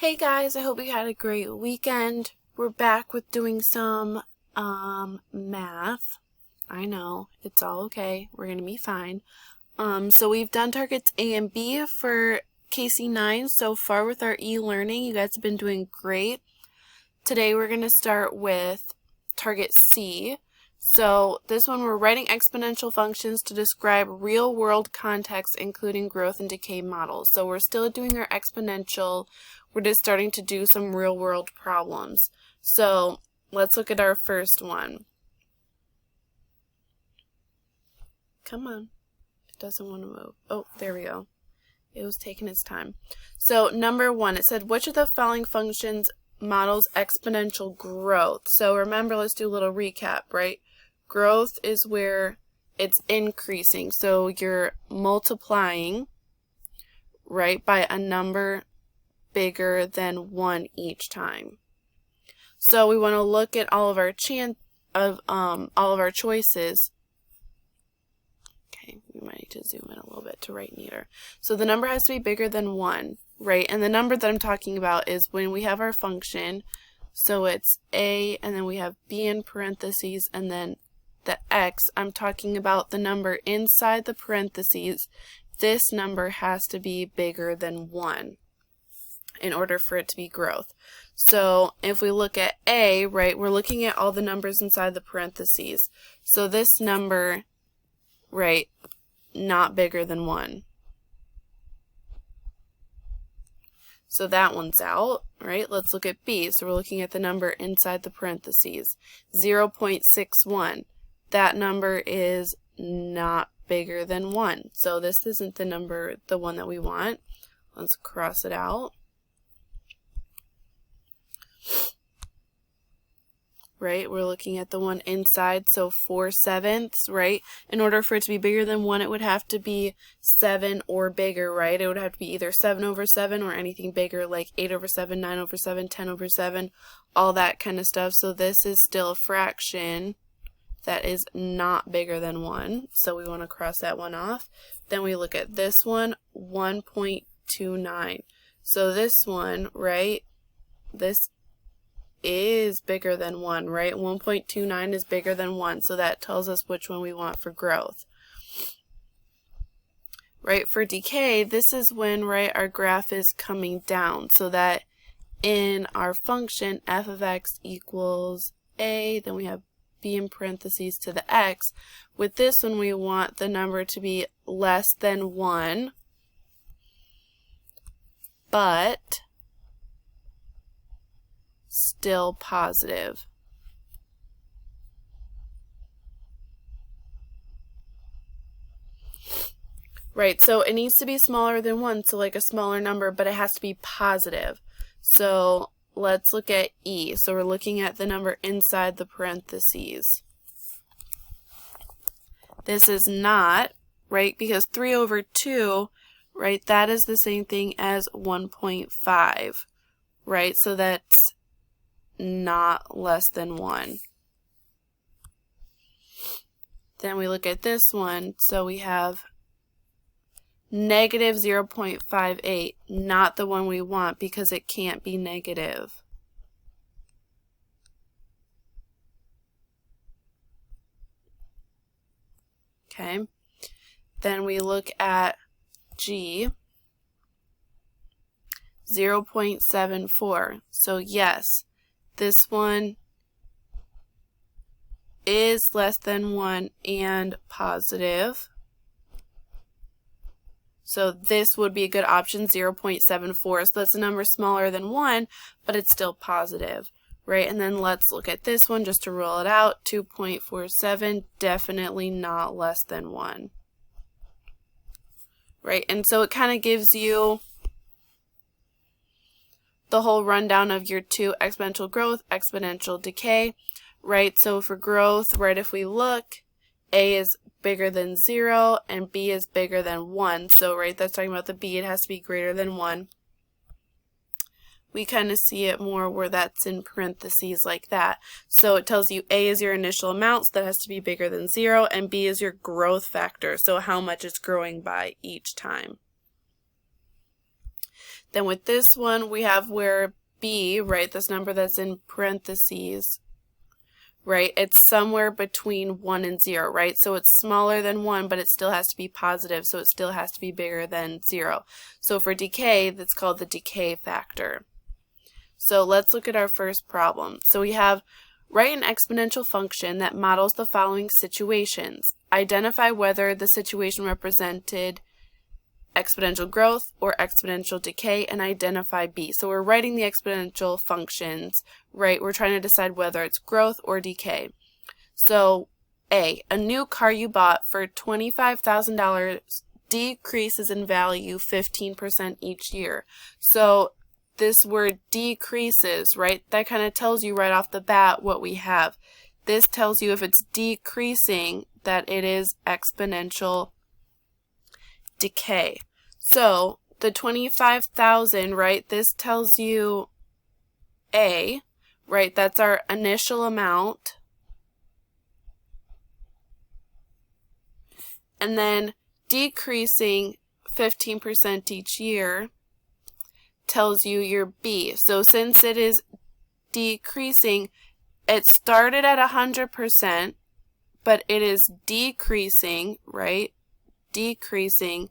Hey guys, I hope you had a great weekend. We're back with doing some math. I know, it's all okay. We're going to be fine. So we've done targets A and B for KC9 so far with our e-learning. You guys have been doing great. Today we're going to start with target C. So this one we're writing exponential functions to describe real-world context including growth and decay models. So we're still doing our exponential. We're just starting to do some real-world problems. So let's look at our first one. Come on. It doesn't want to move. Oh, there we go. It was taking its time. So number one, it said, which of the following functions models exponential growth? So remember, let's do a little recap, right? Growth is where it's increasing. So you're multiplying, right, by a number bigger than 1 each time. So we want to look at all of our choices. Okay, we might need to zoom in a little bit to write neater. So the number has to be bigger than 1, right? And the number that I'm talking about is when we have our function, so it's a, and then we have b in parentheses, and then the x. I'm talking about the number inside the parentheses. This number has to be bigger than 1 in order for it to be growth. So if we look at a, right, we're looking at all the numbers inside the parentheses. So this number, right, not bigger than 1. So that one's out, right? Let's look at B. So we're looking at the number inside the parentheses. 0.61. That number is not bigger than 1. So this isn't the number, the one that we want. Let's cross it out. Right, we're looking at the one inside, so 4/7, right? In order for it to be bigger than 1, it would have to be 7 or bigger, right? It would have to be either 7/7 or anything bigger, like 8/7, 9/7, 10/7, all that kind of stuff. So this is still a fraction that is not bigger than 1, so we want to cross that one off. Then we look at this one, 1.29. So this one, right, this is bigger than 1, right? 1.29 is bigger than 1, so that tells us which one we want for growth. Right, for decay, this is when, right, our graph is coming down, so that in our function, f of x equals a, then we have b in parentheses to the x. With this one, we want the number to be less than 1, but still positive. Right, so it needs to be smaller than 1, so like a smaller number, but it has to be positive. So let's look at E. So we're looking at the number inside the parentheses. This is not, right, because 3/2, right, that is the same thing as 1.5, right? So that's not less than 1. Then we look at this one, so we have negative 0.58, not the one we want because it can't be negative. Okay, then we look at G, 0.74. So yes, this one is less than 1 and positive. So this would be a good option, 0.74. So that's a number smaller than 1, but it's still positive, right? And then let's look at this one just to rule it out. 2.47, definitely not less than 1. Right, and so it kind of gives you the whole rundown of your two: exponential growth, exponential decay, right? So for growth, right, if we look, A is bigger than 0 and B is bigger than 1. So, right, that's talking about the B, it has to be greater than 1. We kind of see it more where that's in parentheses like that. So it tells you A is your initial amount, so that has to be bigger than 0, and B is your growth factor, so how much it's growing by each time. Then with this one, we have where B, right, this number that's in parentheses, right, it's somewhere between 1 and 0, right? So it's smaller than 1, but it still has to be positive, so it still has to be bigger than 0. So for decay, that's called the decay factor. So let's look at our first problem. So we have, write an exponential function that models the following situations. Identify whether the situation represented exponential growth or exponential decay, and identify B. So we're writing the exponential functions, right? We're trying to decide whether it's growth or decay. So A, a new car you bought for $25,000 decreases in value 15% each year. So this word decreases, right? That kind of tells you right off the bat what we have. This tells you if it's decreasing that it is exponential decay. So the 25,000, right, this tells you A, right, that's our initial amount. And then decreasing 15% each year tells you your B. So since it is decreasing, it started at 100%, but it is decreasing, right? Decreasing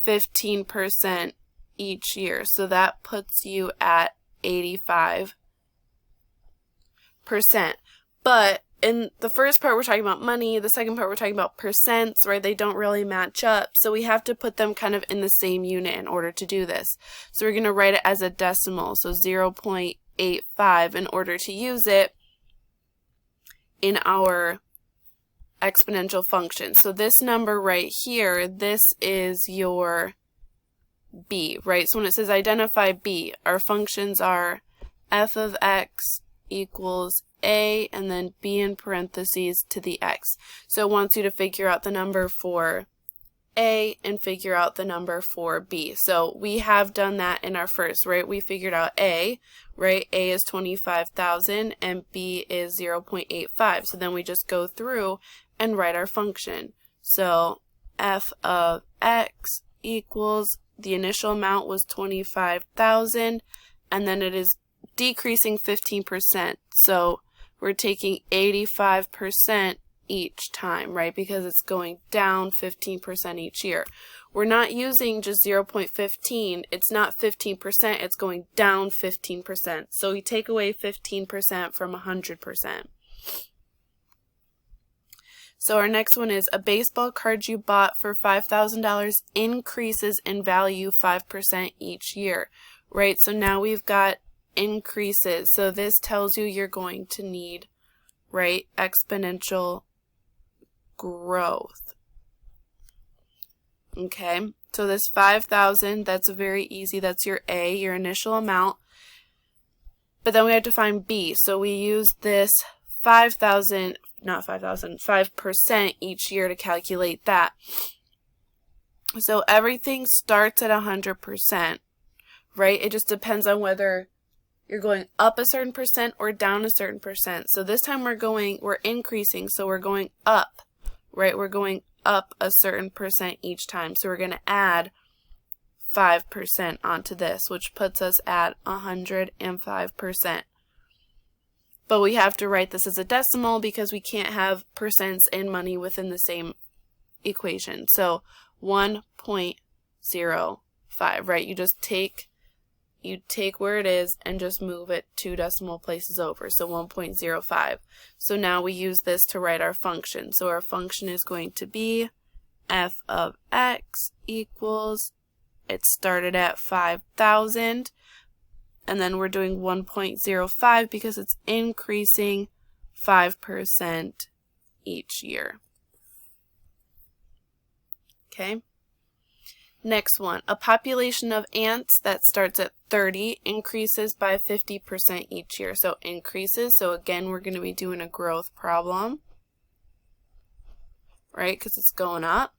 15% each year. So that puts you at 85%. But in the first part, we're talking about money. The second part, we're talking about percents, right? They don't really match up. So we have to put them kind of in the same unit in order to do this. So we're going to write it as a decimal, so 0.85, in order to use it in our exponential function. So this number right here, this is your B, right? So when it says identify B, our functions are f of x equals a, and then b in parentheses to the x. So it wants you to figure out the number for a and figure out the number for b. So we have done that in our first, right? We figured out a, right? A is 25,000 and b is 0.85. So then we just go through and write our function. So f of x equals, the initial amount was 25,000, and then it is decreasing 15%. So we're taking 85% each time, right? Because it's going down 15% each year. We're not using just 0.15. It's not 15%. It's going down 15%. So we take away 15% from 100%. So our next one is, a baseball card you bought for $5,000 increases in value 5% each year, right? So now we've got increases. So this tells you you're going to need, right, exponential growth. Okay, so this 5,000, that's very easy. That's your A, your initial amount. But then we have to find B. So we use this 5,000, not 5,000, 5% each year to calculate that. So everything starts at 100%, right? It just depends on whether you're going up a certain percent or down a certain percent. So this time we're increasing, so we're going up, right? We're going up a certain percent each time. So we're going to add 5% onto this, which puts us at 105%. But we have to write this as a decimal because we can't have percents and money within the same equation. So 1.05, right? You take where it is and just move it 2 decimal places over, so 1.05. So now we use this to write our function. So our function is going to be f of x equals, it started at 5,000, and then we're doing 1.05 because it's increasing 5% each year. Okay. Next one, a population of ants that starts at 30 increases by 50% each year. So increases, so again, we're going to be doing a growth problem, right, because it's going up.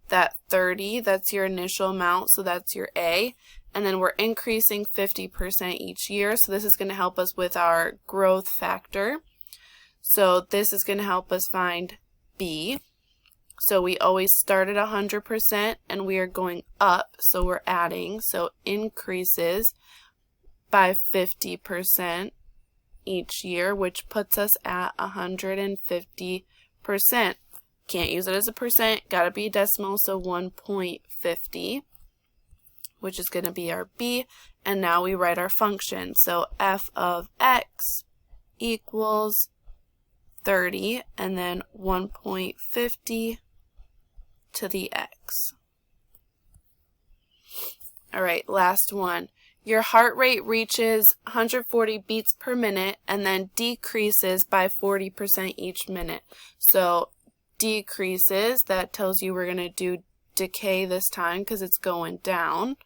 That 30, that's your initial amount, so that's your A. And then we're increasing 50% each year, so this is going to help us with our growth factor. So this is going to help us find B. So we always start at 100% and we are going up, so we're adding, so increases by 50% each year, which puts us at 150%. Can't use it as a percent, gotta be a decimal, so 1.50, which is gonna be our b, and now we write our function. So f of x equals 30, and then 1.50 to the x. All right, last one. Your heart rate reaches 140 beats per minute and then decreases by 40% each minute. So decreases, that tells you we're going to do decay this time because it's going down.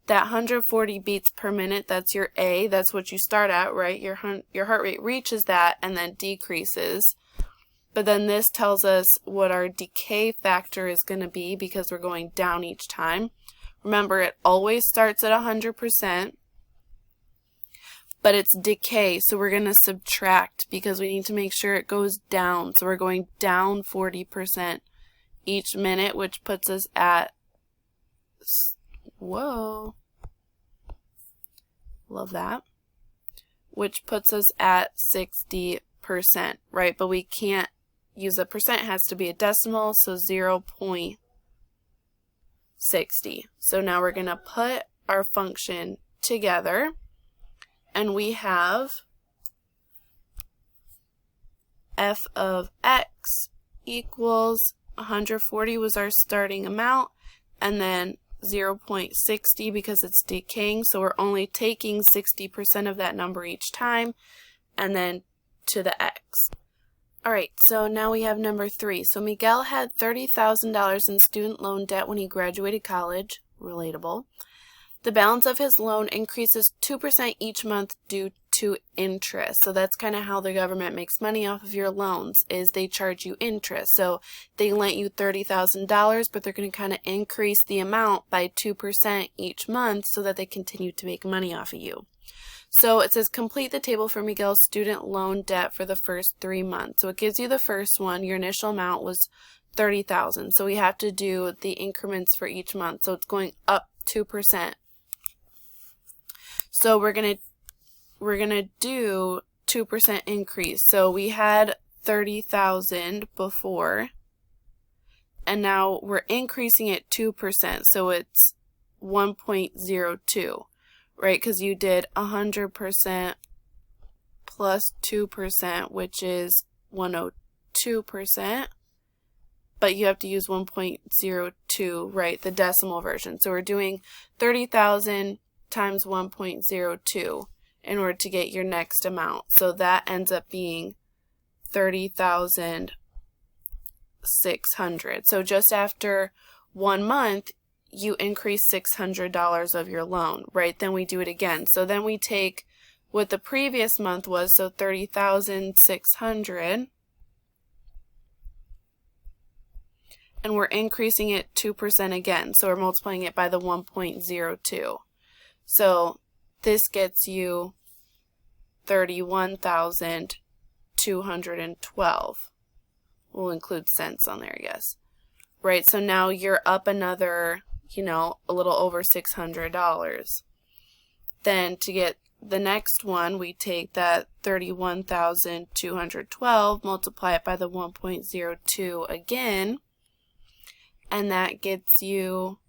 That 140 beats per minute, that's your A, that's what you start at, right? Your heart rate reaches that and then decreases. But then this tells us what our decay factor is going to be because we're going down each time. Remember, it always starts at 100%, but it's decay, so we're going to subtract because we need to make sure it goes down. So we're going down 40% each minute, which puts us at, whoa, love that, which puts us at 60%, right? But we can't use a percent, it has to be a decimal, so 0.60. So now we're going to put our function together, and we have f of x equals 140 was our starting amount, and then 0.60 because it's decaying, so we're only taking 60% of that number each time, and then to the x. Alright, so now we have number 3. So Miguel had $30,000 in student loan debt when he graduated college. Relatable. The balance of his loan increases 2% each month due to interest. So that's kind of how the government makes money off of your loans, is they charge you interest. So they lent you $30,000, but they're going to kind of increase the amount by 2% each month so that they continue to make money off of you. So it says complete the table for Miguel's student loan debt for the first 3 months. So it gives you the first one. Your initial amount was $30,000. So we have to do the increments for each month. So it's going up 2%. So we're gonna do 2% increase. So we had 30,000 before, and now we're increasing it 2%. So it's 1.02. Right, because you did 100% plus 2%, which is 102%, but you have to use 1.02, right, the decimal version. So we're doing 30,000 times 1.02 in order to get your next amount. So that ends up being 30,600. So just after 1 month, you increase $600 of your loan, right? Then we do it again. So then we take what the previous month was, so 30,600, and we're increasing it 2% again. So we're multiplying it by the 1.02. So this gets you 31,212. We'll include cents on there, I guess. Right, so now you're up another, a little over $600. Then to get the next one, we take that 31,212, multiply it by the 1.02 again, and that gets you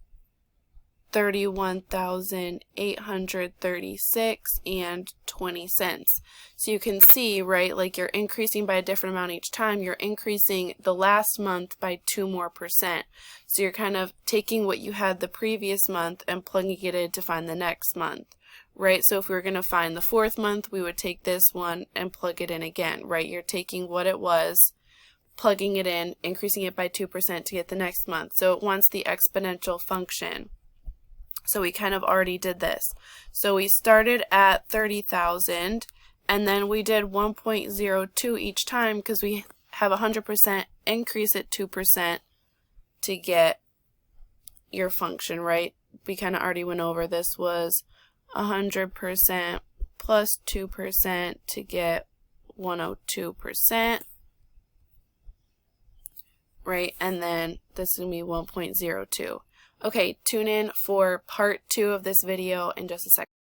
31,836.20. So you can see, right, like you're increasing by a different amount each time. You're increasing the last month by 2% more. So you're kind of taking what you had the previous month and plugging it in to find the next month, right? So if we were going to find the 4th month, we would take this one and plug it in again, right? You're taking what it was, plugging it in, increasing it by 2% to get the next month. So it wants the exponential function. So we kind of already did this. So we started at 30,000, and then we did 1.02 each time because we have 100% increase at 2% to get your function, right? We kind of already went over this was 100% plus 2% to get 102%. right? And then this is going to be 1.02. Okay, tune in for part 2 of this video in just a second.